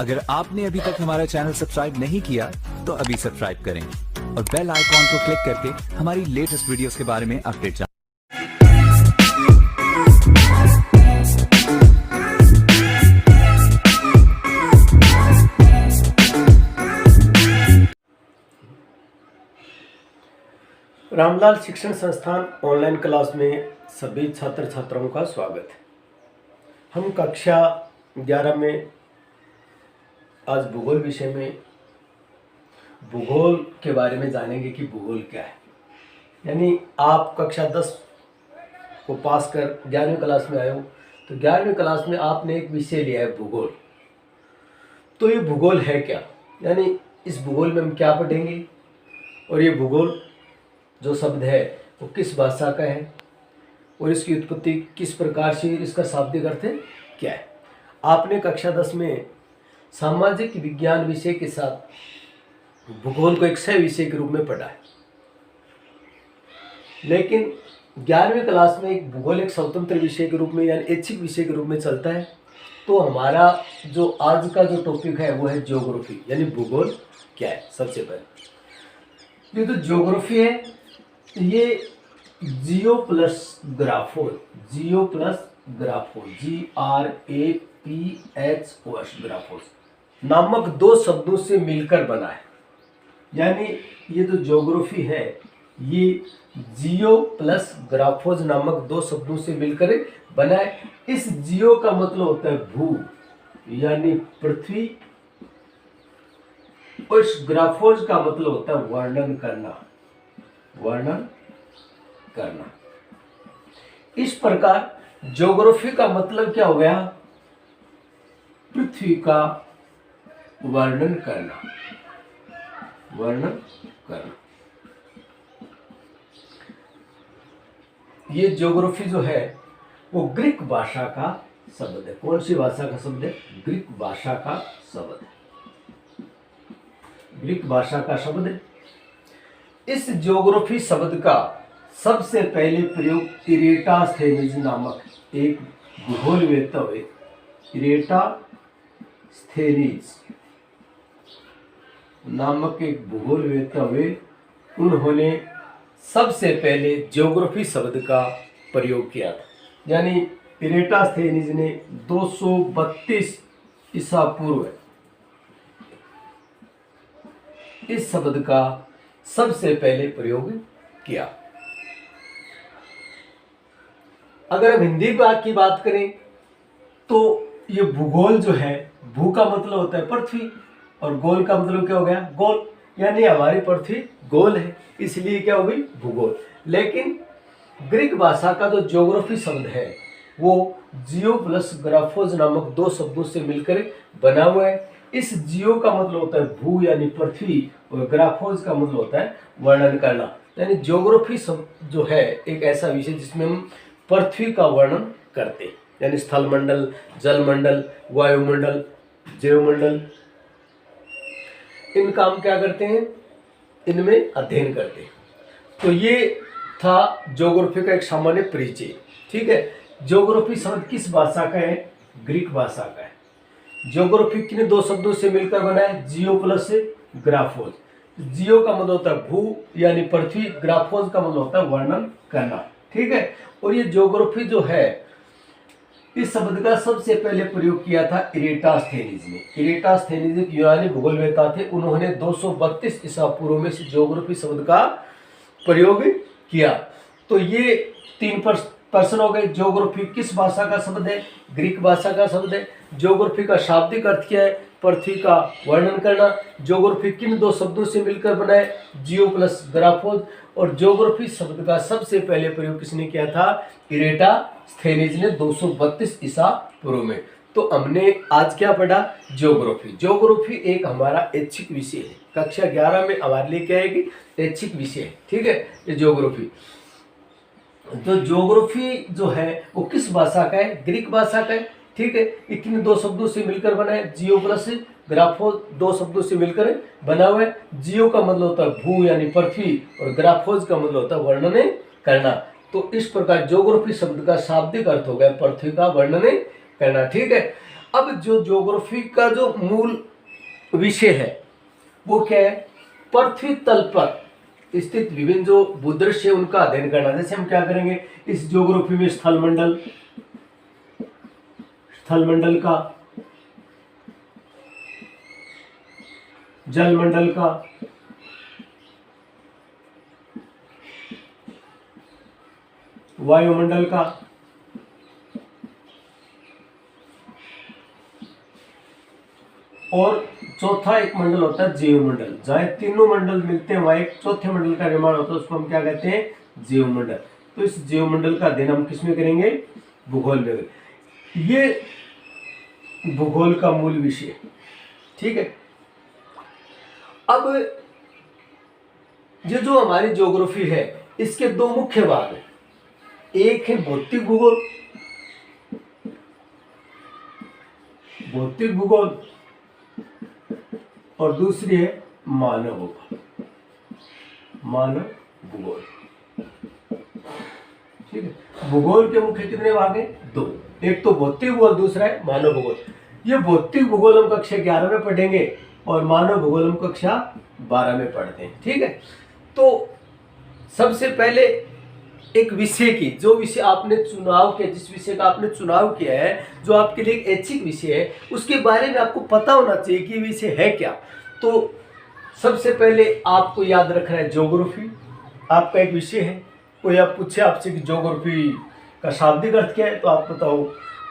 अगर आपने अभी तक हमारा चैनल सब्सक्राइब नहीं किया तो अभी सब्सक्राइब करें और बेल आइकॉन को क्लिक करके हमारी लेटेस्ट वीडियोस के बारे में अपडेट जानें। रामलाल शिक्षण संस्थान ऑनलाइन क्लास में सभी छात्र छात्राओं का स्वागत है। हम कक्षा 11 में आज भूगोल विषय में भूगोल के बारे में जानेंगे कि भूगोल क्या है। यानी आप कक्षा 10 को पास कर 11वीं क्लास में आए हो तो 11वीं क्लास में आपने एक विषय लिया है भूगोल। तो ये भूगोल है क्या, यानी इस भूगोल में हम क्या पढ़ेंगे और ये भूगोल जो शब्द है वो किस भाषा का है और इसकी उत्पत्ति किस प्रकार से, इसका शाब्दिक अर्थ क्या है। आपने कक्षा 10 में सामाजिक विज्ञान विषय के साथ भूगोल को एक सह विषय के रूप में पढ़ा है, लेकिन 11वीं क्लास में एक भूगोल एक स्वतंत्र विषय के रूप में यानी ऐच्छिक विषय के रूप में चलता है। तो हमारा जो आज का जो टॉपिक है वो है ज्योग्राफी, यानी भूगोल क्या है। सबसे पहले ये तो ज्योग्राफी है, ये जियो प्लस ग्राफोस ग्राफोस नामक दो शब्दों से मिलकर बना है। यानी ये जो ज्योग्राफी है ये जियो प्लस ग्राफोस नामक दो शब्दों से मिलकर बना है। इस जियो का मतलब होता है भू यानी पृथ्वी और इस ग्राफोस का मतलब होता है वर्णन करना। इस प्रकार ज्योग्राफी का मतलब क्या हो गया, पृथ्वी का वर्णन करना। ये ज्योग्राफी जो है वो ग्रीक भाषा का शब्द है। कौन सी भाषा का शब्द है? ग्रीक भाषा का शब्द है। ग्रीक भाषा का शब्द है। इस ज्योग्राफी शब्द का सबसे पहले प्रयोग इरेटास्थेनीज नामक एक भूगोलवेत्ता हुए। इरेटास्थेनीज नामक एक भूगोलवेत्ता हुए, उन्होंने सबसे पहले ज्योग्राफी शब्द का प्रयोग किया था। यानी इरेटास्थेनीज ने 232 ईसा पूर्व इस शब्द का सबसे पहले प्रयोग किया। अगर हम हिंदी की बात करें तो ये भूगोल जो है, भू का मतलब होता है पृथ्वी और गोल का मतलब क्या हो गया, गोल। यानी हमारी पृथ्वी गोल है, इसलिए क्या हो गई, भूगोल। लेकिन ग्रीक भाषा का जो ज्योग्राफी शब्द है वो जियो प्लस ग्राफोस नामक दो शब्दों से मिलकर बना हुआ है। इस जियो का मतलब होता है भू यानी पृथ्वी और ग्राफोस का मतलब होता है वर्णन करना। यानी ज्योग्राफी जो है एक ऐसा विषय जिसमें हम पृथ्वी का वर्णन करते हैं, यानी स्थल मंडल, जल मंडल, वायुमंडल, जैवमंडल, इनका हम क्या करते हैं, इनमें अध्ययन करते हैं। तो ये था ज्योग्राफी का एक सामान्य परिचय। ठीक है, ज्योग्राफी शब्द किस भाषा का है? ग्रीक भाषा का है। ज्योग्राफी किन दो शब्दों से मिलकर बना है? जियो प्लस ग्राफोस। जियो का मतलब होता है भू यानी पृथ्वी, ग्राफोस का मतलब होता है वर्णन करना। ठीक है, और ये ज्योग्राफी जो है इस शब्द का सबसे पहले प्रयोग किया था इरेटास्थेनीज ने। इरेटास्थेनीज एक यूनानी भूगोलवेत्ता थे, उन्होंने 232 ईसा पूर्व में ज्योग्राफी शब्द का प्रयोग किया। तो ये तीन प्रश्न हो गए। ज्योग्राफी किस भाषा का शब्द है? ग्रीक भाषा का शब्द है। ज्योग्राफी का शाब्दिक अर्थ क्या है? पृथ्वी का वर्णन करना। ज्योग्राफी किन दो शब्दों से मिलकर बना है? जियो प्लस ग्राफोस। और ज्योग्राफी शब्द का सबसे पहले प्रयोग किसने किया था? इरेटास्थेनीज ने 232 ईसा पूर्व में। तो हमने आज क्या पढ़ा? ज्योग्राफी। ज्योग्राफी एक हमारा ऐच्छिक विषय है। कक्षा 11 में हमारे लिए क्या है कि ऐच्छिक विषय है। ठीक है, ये ज्योग्राफी। तो ज्योग्राफी जो है वो किस भाषा का है? ग्रीक भाषा का है। ठीक है, किन दो शब्दों से मिलकर बना है? जियो प्लस ग्राफोस, दो शब्दों से मिलकर बना हुआ है। जियो का मतलब होता है भू यानी पृथ्वी और ग्राफोस का मतलब होता है वर्णन करना। तो इस प्रकार ज्योग्राफी शब्द का शाब्दिक अर्थ हो गया पृथ्वी का वर्णन करना। ठीक है, अब जो ज्योग्राफी का जो मूल विषय है वो क्या है, पृथ्वी तल पर स्थित विभिन्न जो भूदृश्य है उनका अध्ययन करना। जैसे हम क्या करेंगे इस ज्योग्राफी में स्थलमंडल, स्थलमंडल का, जलमंडल का, वायुमंडल का, और चौथा एक मंडल होता है जीवमंडल। जहाँ तीनों मंडल मिलते हैं वहां एक चौथे मंडल का निर्माण होता है, उसको हम क्या कहते हैं, जीवमंडल। तो इस जीवमंडल का अध्ययन हम किसमें करेंगे, भूगोल में। ये भूगोल का मूल विषय, ठीक है। अब ये जो हमारी ज्योग्राफी है इसके दो मुख्य भाग हैं, एक है भौतिक भूगोल, भौतिक भूगोल, और दूसरी है मानव भूगोल, मानव भूगोल, ठीक है। भूगोल के मुख्य कितने भाग हैं, दो, एक तो भौतिक भूगोल, दूसरा है मानव भूगोल। ये भौतिक भूगोल हम कक्षा 11 में पढ़ेंगे और मानव भूगोल हम कक्षा 12 में पढ़ते हैं, ठीक है। तो सबसे पहले एक विषय की, जो विषय आपने चुनाव किया, जिस विषय का आपने चुनाव किया है, जो आपके लिए एक ऐच्छिक विषय है, उसके बारे में आपको पता होना चाहिए कि विषय है क्या। तो सबसे पहले आपको याद रखना है ज्योग्राफी आपका एक विषय है। कोई आप पूछे आपसे कि ज्योग्राफी का शाब्दिक अर्थ क्या है, तो आप बताओ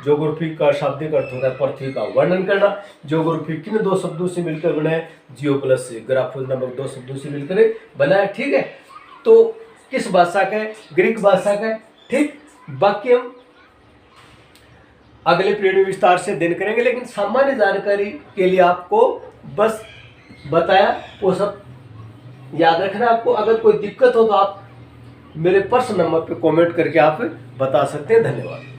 ज्योग्राफी का शाब्दिक अर्थ होता है पृथ्वी का वर्णन करना। ज्योग्राफी किन दो शब्दों से मिलकर बना है, जियो प्लस ग्राफो नामक दो शब्दों से मिलकर बना है, ठीक है। तो किस भाषा का है, ग्रीक भाषा का है, ठीक। बाकी हम अगले पीरियड में विस्तार से अध्ययन करेंगे, लेकिन सामान्य जानकारी के लिए आपको बस बताया, वो सब याद रखना आपको। अगर कोई दिक्कत हो तो आप मेरे पर्सनल नंबर पे कमेंट करके आप बता सकते हैं। धन्यवाद।